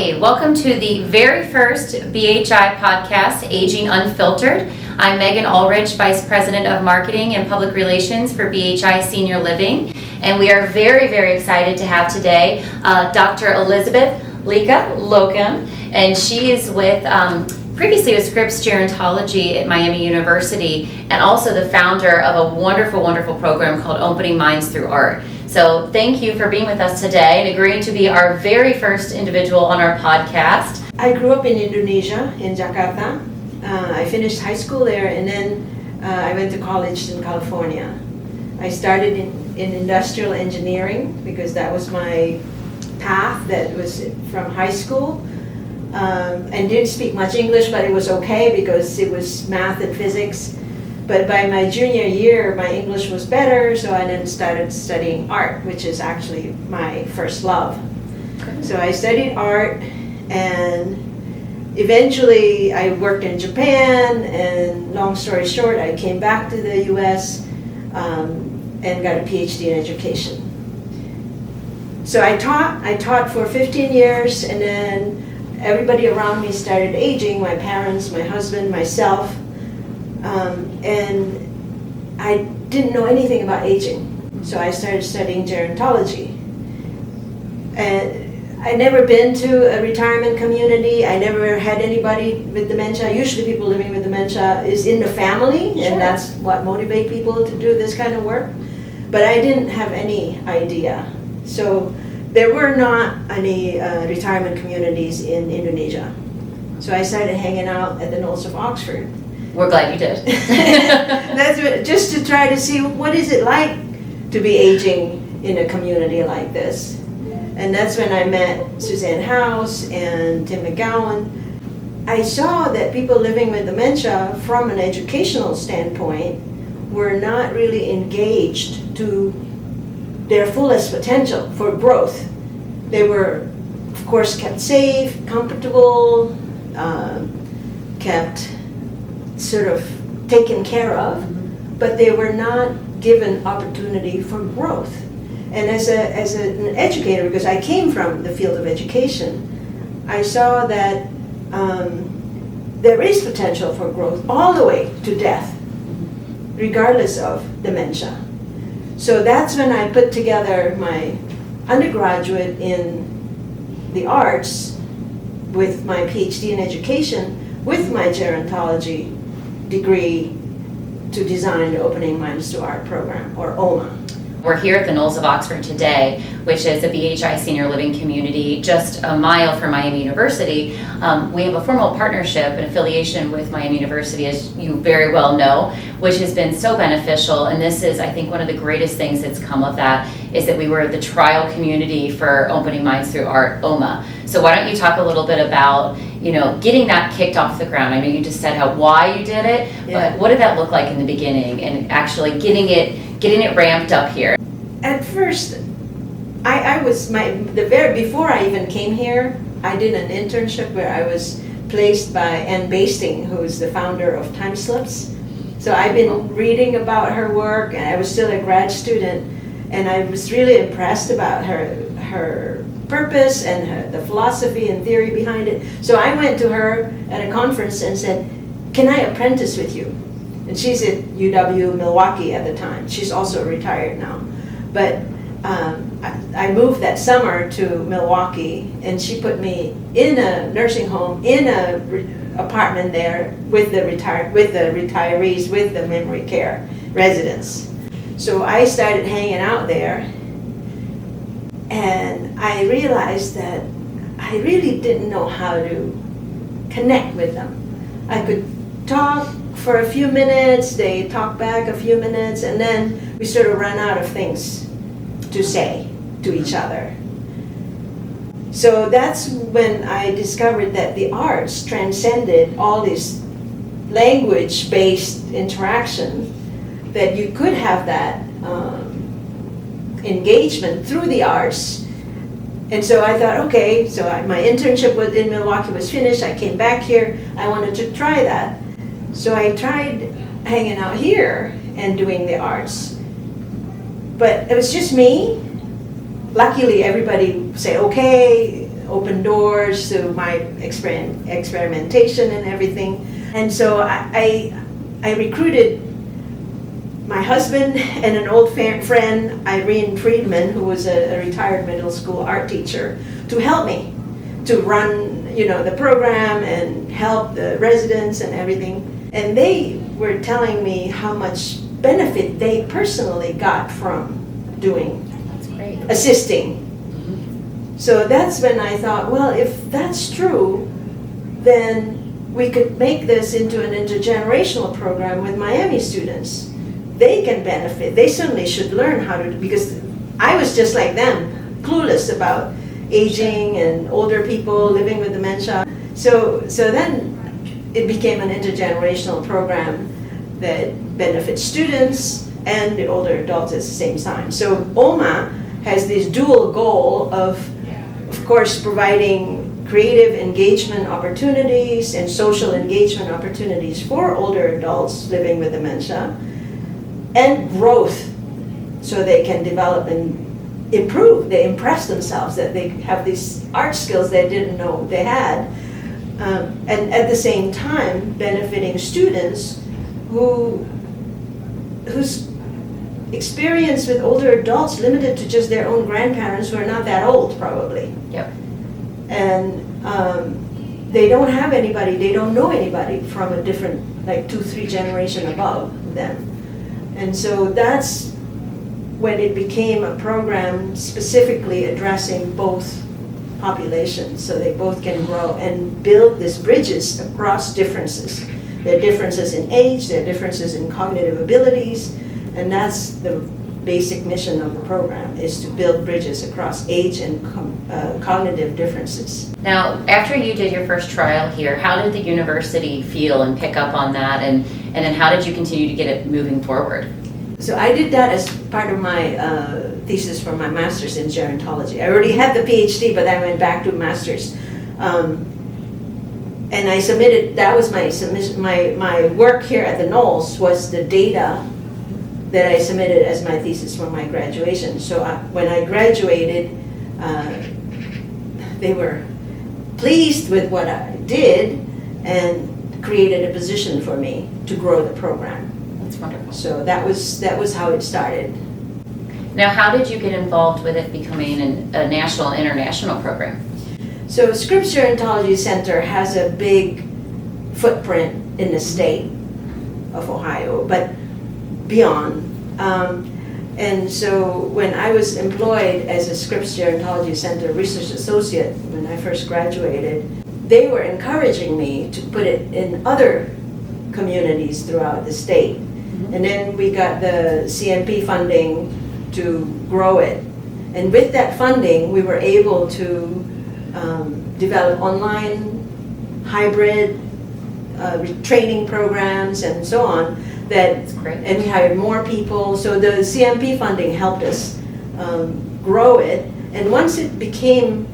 Hi, welcome to the very first BHI podcast, Aging Unfiltered. I'm Megan Ulrich, Vice President of Marketing and Public Relations for BHI Senior Living, and we are very, very excited to have today Dr. Elizabeth Lochan, and she is with previously with Scripps Gerontology at Miami University, and also the founder of a wonderful, wonderful program called Opening Minds Through Art. So thank you for being with us today and agreeing to be our very first individual on our podcast. I grew up in Indonesia, in Jakarta. I finished high school there, and then I went to college in California. I started in industrial engineering because that was my path. That was from high school. And didn't speak much English, but it was okay because it was math and physics. But by my junior year, my English was better, so I then started studying art, which is actually my first love. Okay. So I studied art, and eventually I worked in Japan, and long story short, I came back to the US and got a PhD in education. So I taught for 15 years, and then everybody around me started aging, my parents, my husband, myself, and I didn't know anything about aging. So I started studying gerontology. And I'd never been to a retirement community. I never had anybody with dementia. Usually people living with dementia is in the family, sure. And that's what motivates people to do this kind of work. But I didn't have any idea. So there were not any retirement communities in Indonesia. So I started hanging out at the Knolls of Oxford. We're glad you did. That's just to try to see what is it like to be aging in a community like this. And that's when I met Suzanne House and Tim McGowan. I saw that people living with dementia from an educational standpoint were not really engaged to their fullest potential for growth. They were, of course, kept safe, comfortable, kept sort of taken care of, but they were not given opportunity for growth. And as an educator, because I came from the field of education, I saw that there is potential for growth all the way to death, regardless of dementia. So that's when I put together my undergraduate in the arts with my PhD in education with my gerontology degree to design the Opening Minds to Art program, or OMA. We're here at the Knolls of Oxford today, which is a BHI senior living community just a mile from Miami University. We have a formal partnership and affiliation with Miami University, as you very well know, which has been so beneficial. And this is, I think, one of the greatest things that's come of that is that we were the trial community for Opening Minds Through Art, OMA. So why don't you talk a little bit about, getting that kicked off the ground? I know you just said why you did it, yeah. But what did that look like in the beginning and actually getting it ramped up here? At first, before I even came here, I did an internship where I was placed by Ann Basting, who's the founder of Time Slips. So I've been reading about her work, and I was still a grad student, and I was really impressed about her purpose and the philosophy and theory behind it. So I went to her at a conference and said, "Can I apprentice with you?" And she's at UW Milwaukee at the time. She's also retired now. But I moved that summer to Milwaukee, and she put me in a nursing home, in a apartment there with the retirees, with the memory care residents. So I started hanging out there, and I realized that I really didn't know how to connect with them. I could talk for a few minutes, they talk back a few minutes, and then we sort of run out of things to say to each other. So that's when I discovered that the arts transcended all this language-based interaction, that you could have that engagement through the arts. And so I thought, okay, so my internship in Milwaukee was finished, I came back here, I wanted to try that. So I tried hanging out here and doing the arts. But it was just me. Luckily, everybody said, okay, opened doors to my experimentation and everything. And so I recruited my husband and an old friend, Irene Friedman, who was a retired middle school art teacher, to help me to run, the program and help the residents and everything. And they were telling me how much benefit they personally got from doing, That's great. assisting. So that's when I thought, well, if that's true, then we could make this into an intergenerational program with Miami students. They can benefit. They certainly should learn how to, because I was just like them, clueless about aging and older people living with dementia. So then it became an intergenerational program that benefits students and the older adults at the same time. So OMA has this dual goal of course, providing creative engagement opportunities and social engagement opportunities for older adults living with dementia, and growth, so they can develop and improve. They impress themselves that they have these art skills they didn't know they had, and at the same time benefiting students whose experience with older adults limited to just their own grandparents who are not that old, probably. Yep. And they don't have anybody, they don't know anybody from a different, like 2-3 generation above them. And so that's when it became a program specifically addressing both populations, so they both can grow and build these bridges across differences. There are differences in age, there are differences in cognitive abilities, and that's the basic mission of the program, is to build bridges across age and cognitive differences. Now, after you did your first trial here, how did the university feel and pick up on that, and then how did you continue to get it moving forward? So I did that as part of my thesis for my master's in gerontology. I already had the PhD, but I went back to master's. And I submitted, that was my submission, my work here at the Knolls was the data that I submitted as my thesis for my graduation. So when I graduated, they were pleased with what I did and created a position for me to grow the program. That's wonderful. So that was how it started. Now, how did you get involved with it becoming a national, international program? So Scripps Gerontology Center has a big footprint in the state of Ohio, but beyond. And so when I was employed as a Scripps Gerontology Center research associate when I first graduated, they were encouraging me to put it in other communities throughout the state. Mm-hmm. And then we got the CMP funding to grow it. And with that funding, we were able to develop online, hybrid training programs and so on. That's great. And we hired more people. So the CMP funding helped us grow it. And once it became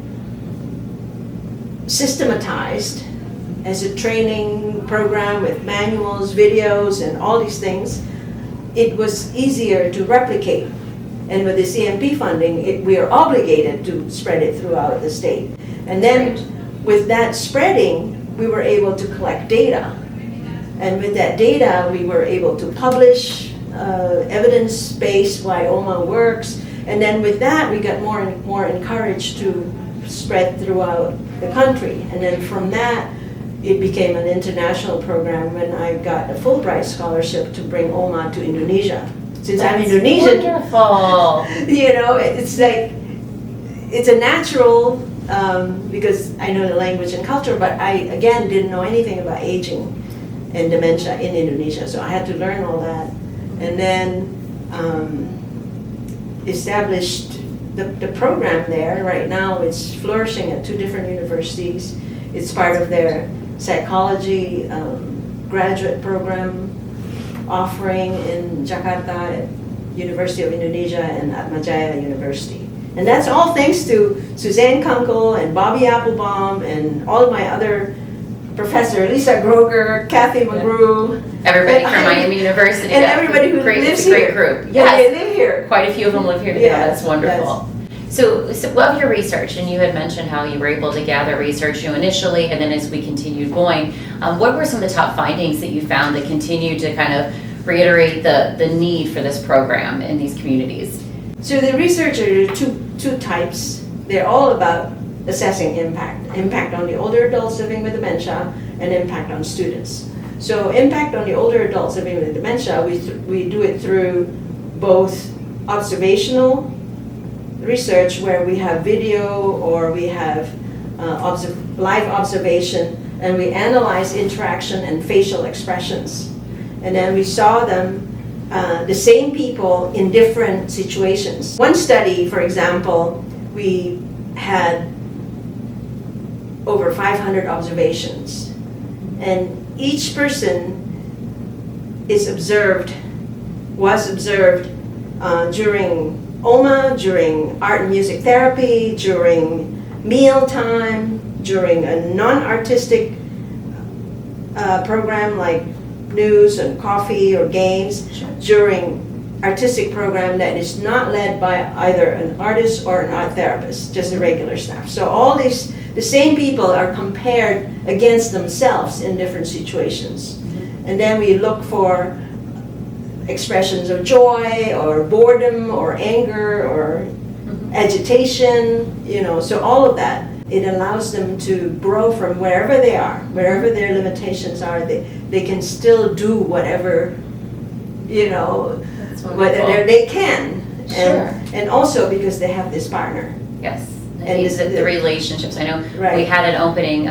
systematized as a training program with manuals, videos, and all these things, it was easier to replicate. And with the CMP funding, we are obligated to spread it throughout the state. And then with that spreading, we were able to collect data. And with that data, we were able to publish evidence-based why OMA works. And then with that, we got more and more encouraged to spread throughout the country. And then from that, it became an international program when I got a Fulbright scholarship to bring OMA to Indonesia. Since I'm Indonesian, wonderful. It's like, it's a natural, because I know the language and culture, but I, again, didn't know anything about aging and dementia in Indonesia, so I had to learn all that. And then established the program there. Right now it's flourishing at 2 different universities. It's part of their psychology graduate program offering in Jakarta at University of Indonesia and Atmajaya University. And that's all thanks to Suzanne Kunkel and Bobby Applebaum and all of my other professors, Lisa Groger, Kathy McGrew. Everybody from Miami University. And everybody who lives it's a great here. group. Yeah, Yes. they live here. Quite a few of them live here. Yeah, That's wonderful. So of your research, and you had mentioned how you were able to gather research, initially, and then as we continued going, what were some of the top findings that you found that continue to kind of reiterate the need for this program in these communities? So the research are two types. They're all about assessing impact on the older adults living with dementia and impact on students. So impact on the older adults living with dementia, we do it through both observational research, where we have video or we have live observation, and we analyze interaction and facial expressions. And then we saw them, the same people in different situations. One study, for example, we had over 500 observations, and each person was observed during OMA, during art and music therapy, during meal time, during a non-artistic program like news and coffee or games, Sure. during artistic program that is not led by either an artist or an art therapist, just a regular staff. So all these, the same people are compared against themselves in different situations. Mm-hmm. And then we look for expressions of joy or boredom or anger or agitation, so all of that. It allows them to grow from wherever they are, wherever their limitations are. They can still do whatever, whatever they can. Sure. And also because they have this partner. Yes. And the relationships. I know Right. we had an opening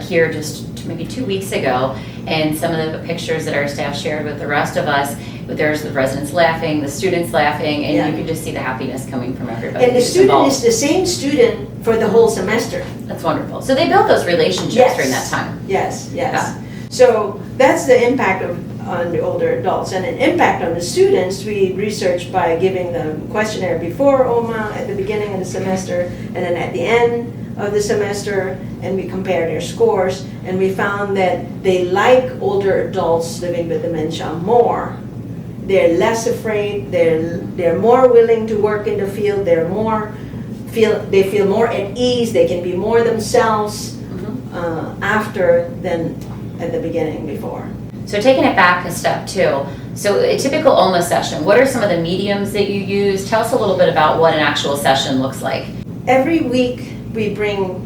here just maybe 2 weeks ago, and some of the pictures that our staff shared with the rest of us, there's the residents laughing, the students laughing, and Yeah. you can just see the happiness coming from everybody. And the who's student involved. is the same student for the whole semester. That's wonderful. So they built those relationships Yes. during that time. Yes. Yeah. So that's the impact on the older adults. And an impact on the students, we researched by giving them questionnaire before OMA, at the beginning of the semester, and then at the end of the semester, and we compared their scores, and we found that they like older adults living with dementia more. They're less afraid, they're more willing to work in the field, they feel more at ease, they can be more themselves after than at the beginning before. So taking it back a step too, so a typical OMA session, what are some of the mediums that you use? Tell us a little bit about what an actual session looks like. Every week we bring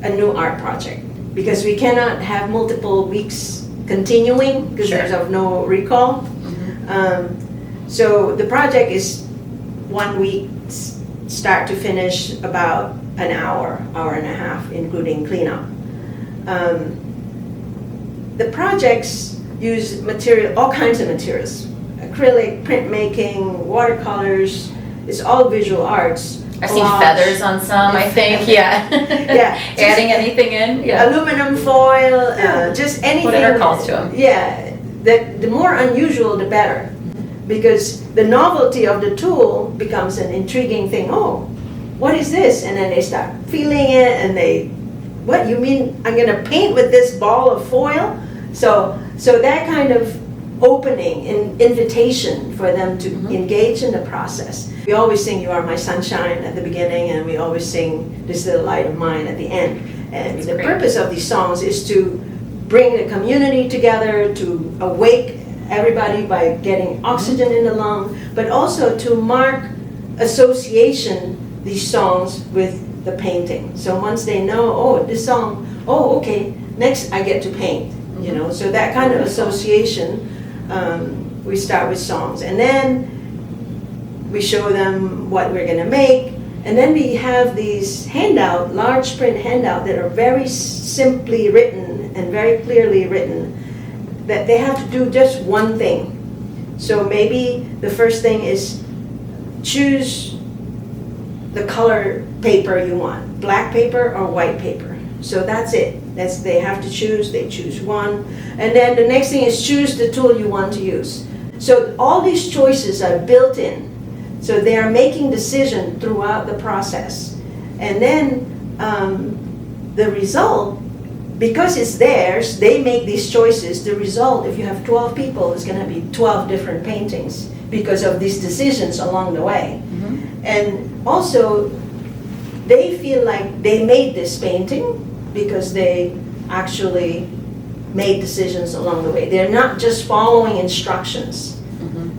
a new art project because we cannot have multiple weeks continuing because Sure. there's of no recall. So the project is 1 week, start to finish, about an hour and a half, including cleanup. The projects use all kinds of materials: acrylic, printmaking, watercolors. It's all visual arts. I've seen collage. feathers on some, I think, yeah. Yeah. Adding anything in, yeah. Aluminum foil, just anything. Whatever calls to 'em. Yeah, the more unusual, the better, because the novelty of the tool becomes an intriguing thing. Oh, what is this? And then they start feeling it, and what, you mean I'm gonna paint with this ball of foil? So that kind of opening and invitation for them to engage in the process. We always sing "You Are My Sunshine" at the beginning, and we always sing "This Little Light of Mine" at the end. And That's the great. purpose of these songs is to bring the community together, to awake everybody by getting oxygen in the lung, but also to mark association, these songs, with the painting. So once they know, oh, this song, oh, okay, next I get to paint, so that kind of association, we start with songs. And then we show them what we're gonna make, and then we have these large print handout that are very simply written and very clearly written, that they have to do just one thing. So maybe the first thing is choose the color paper you want, black paper or white paper. So that's it. They have to choose, they choose one. And then the next thing is choose the tool you want to use. So all these choices are built in. So they are making decision throughout the process. And then the result, because it's theirs, they make these choices. The result, if you have 12 people, is gonna be 12 different paintings because of these decisions along the way. And also, they feel like they made this painting because they actually made decisions along the way. They're not just following instructions.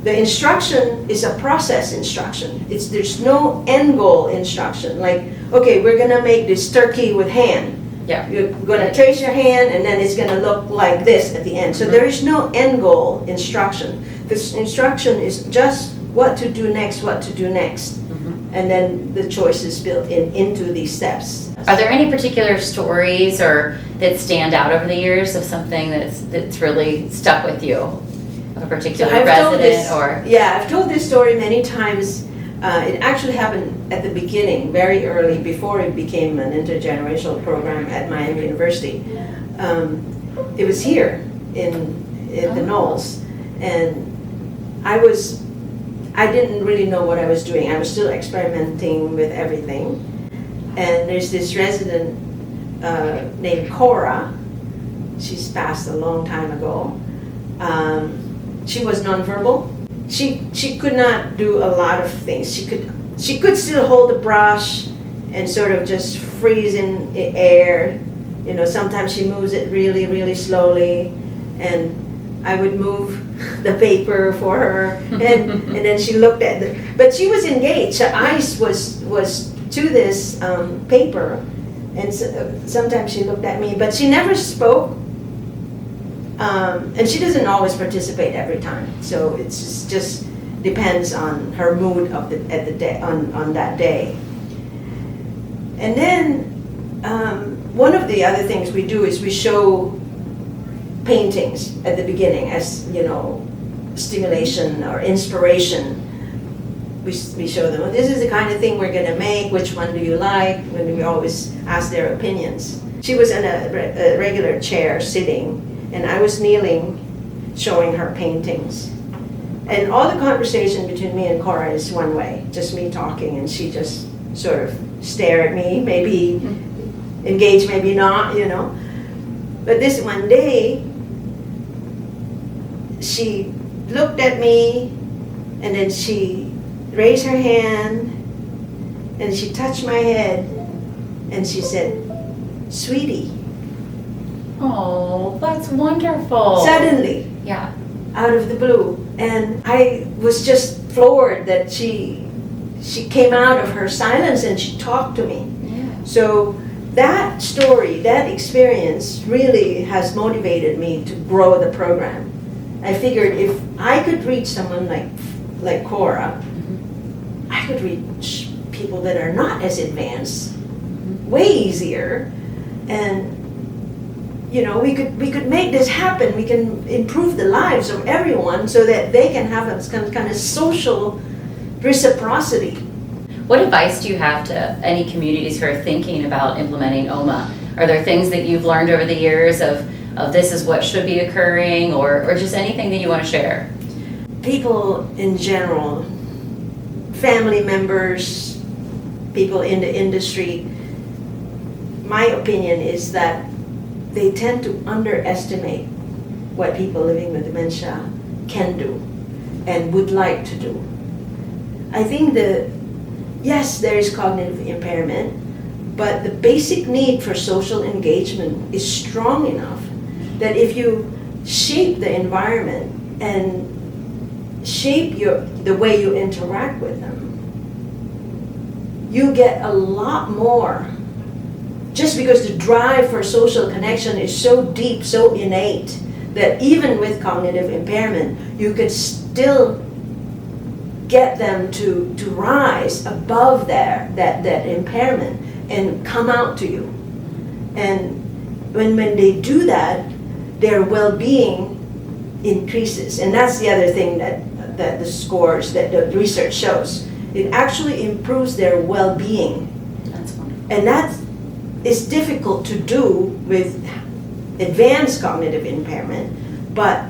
The instruction is a process instruction. There's no end goal instruction. Like, okay, we're gonna make this turkey with hand. Yeah. You're gonna trace your hand and then it's gonna look like this at the end. So there is no end goal instruction. This instruction is just what to do next, what to do next. And then the choice is built into these steps. Are there any particular stories or that stand out over the years of something that's really stuck with you? Of a particular resident or? Yeah, I've told this story many times. It actually happened at the beginning, very early, before it became an intergenerational program at Miami University. It was here in the Knolls, and I didn't really know what I was doing. I was still experimenting with everything. And there's this resident named Cora. She's passed a long time ago. She was nonverbal. She could not do a lot of things. She could still hold a brush and sort of just freeze in the air. You know, sometimes she moves it really, really slowly, and I would move the paper for her, and then she looked at it. But she was engaged. Her eyes was to this paper, and sometimes she looked at me, but she never spoke. And she doesn't always participate every time, so it just depends on her mood on that day. And then one of the other things we do is we show paintings at the beginning as, you know, stimulation or inspiration. We show them, well, this is the kind of thing we're going to make, which one do you like? And we always ask their opinions. She was in a regular chair sitting, and I was kneeling, showing her paintings. And all the conversation between me and Cora is one way, just me talking, and she just sort of stare at me, maybe engage, maybe not, you know. But this one day, she looked at me, and then she raised her hand, and she touched my head, and she said, "Sweetie." Oh, that's wonderful. Suddenly, Yeah. out of the blue. And I was just floored that she came out of her silence and she talked to me. Yeah. So that story, that experience really has motivated me to grow the program. I figured if I could reach someone like Cora, I could reach people that are not as advanced way easier. And you know, we could make this happen. We can improve the lives of everyone so that they can have a kind of social reciprocity. What advice do you have to any communities who are thinking about implementing OMA? Are there things that you've learned over the years of this is what should be occurring, or just anything that you want to share? People in general, family members, people in the industry, my opinion is that they tend to underestimate what people living with dementia can do and would like to do. I think yes, there is cognitive impairment, but the basic need for social engagement is strong enough that if you shape the environment and shape the way you interact with them, you get a lot more. Just because the drive for social connection is so deep, so innate, that even with cognitive impairment, you could still get them to rise above that impairment and come out to you. And when they do that, their well-being increases. And that's the other thing that the scores, that the research shows. It actually improves their well-being. That's wonderful. And it's difficult to do with advanced cognitive impairment, but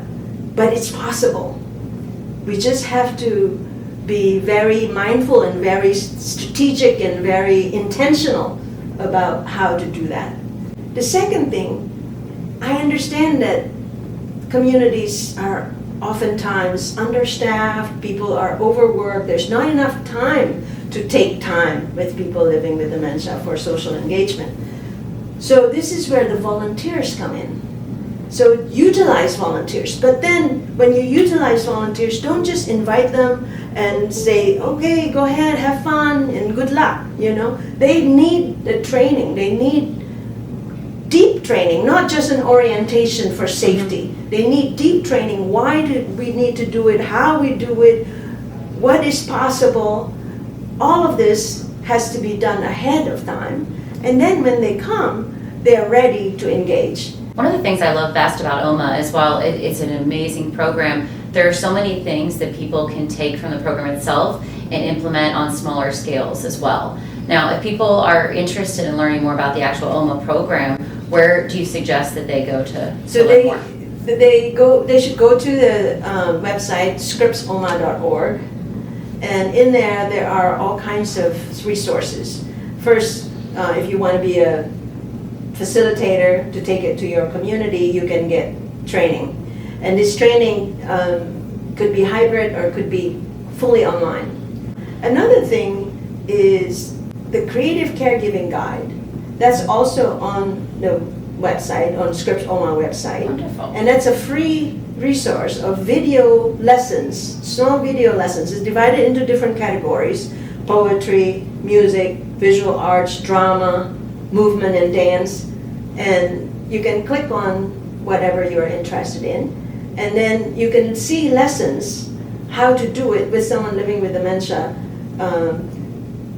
it's possible. We just have to be very mindful and very strategic and very intentional about how to do that. The second thing, I understand that communities are oftentimes understaffed, people are overworked, there's not enough time to take time with people living with dementia for social engagement. So this is where the volunteers come in. So utilize volunteers, but then when you utilize volunteers, don't just invite them and say, okay, go ahead, have fun, and good luck, you know. They need the training, they need deep training, not just an orientation for safety. They need deep training. Why do we need to do it, how we do it, what is possible. All of this has to be done ahead of time. And then when they come, they're ready to engage. One of the things I love best about OMA as well, it's an amazing program. There are so many things that people can take from the program itself and implement on smaller scales as well. Now, if people are interested in learning more about the actual OMA program, where do you suggest that they go to So learn more? they should go to the website scriptsoma.org, and in there are all kinds of resources. First, if you want to be a facilitator to take it to your community, you can get training. And this training could be hybrid or could be fully online. Another thing is the Creative Caregiving Guide. That's also on the website, on Scripps OMA website. Wonderful. And that's a free resource of video lessons, small video lessons. It's divided into different categories: poetry, music, visual arts, drama, movement and dance. And you can click on whatever you're interested in, and then you can see lessons how to do it with someone living with dementia,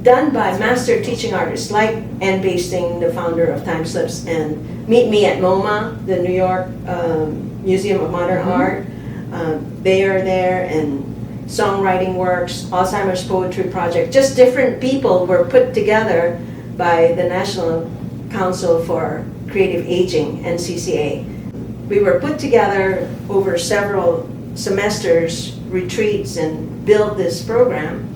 done by master teaching artists like Ann Basting, the founder of Time Slips, and Meet Me at MoMA, the New York Museum of Modern Art. They are there, and Songwriting Works, Alzheimer's Poetry Project. Just different people were put together by the National Council for Creative Aging, NCCA. We were put together over several semesters, retreats, and built this program.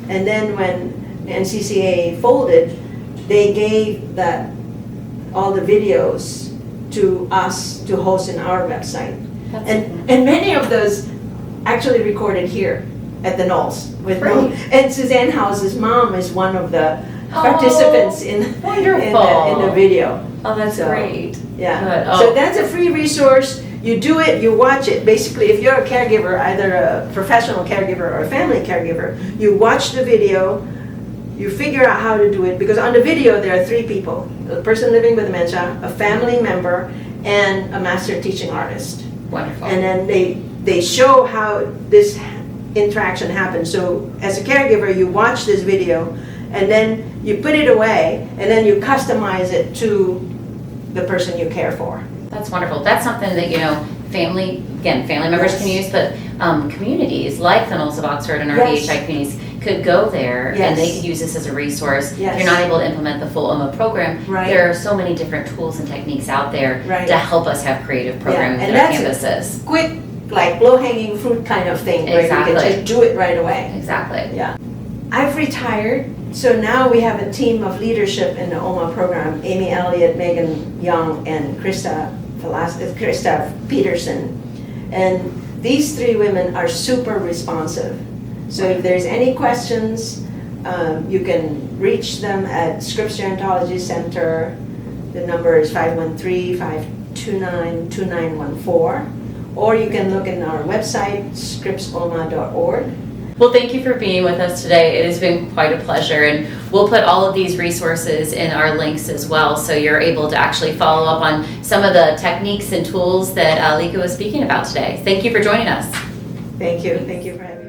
And then when NCCA folded, they gave all the videos to us to host in our website. And many of those actually recorded here at the Knolls with me. And Suzanne House's mom is one of the participants in the video. Oh, that's great. Yeah. Good. Oh. So that's a free resource. You do it, you watch it. Basically, if you're a caregiver, either a professional caregiver or a family caregiver, you watch the video, you figure out how to do it, because on the video there are three people: a person living with dementia, a family member, and a master teaching artist. Wonderful. And then they show how this interaction happens. So as a caregiver, you watch this video, and then you put it away, and then you customize it to the person you care for. That's wonderful. That's something that, family members can use, but communities like the Knolls of Oxford and our BHI communities could go there and they could use this as a resource. If you're not able to implement the full OMA program, there are so many different tools and techniques out there to help us have creative programming at our campuses. Quick, like low-hanging fruit kind of thing, where you can just do it right away. Exactly. Yeah. I've retired, so now we have a team of leadership in the OMA program: Amy Elliott, Megan Young, and Krista Peterson. And these three women are super responsive. So if there's any questions, you can reach them at Scripps Gerontology Center. The number is 513-529-2914. Or you can look in our website, scriptsoma.org. Well, thank you for being with us today. It has been quite a pleasure, and we'll put all of these resources in our links as well, so you're able to actually follow up on some of the techniques and tools that Lika was speaking about today. Thank you for joining us. Thank you. Thank you for having me.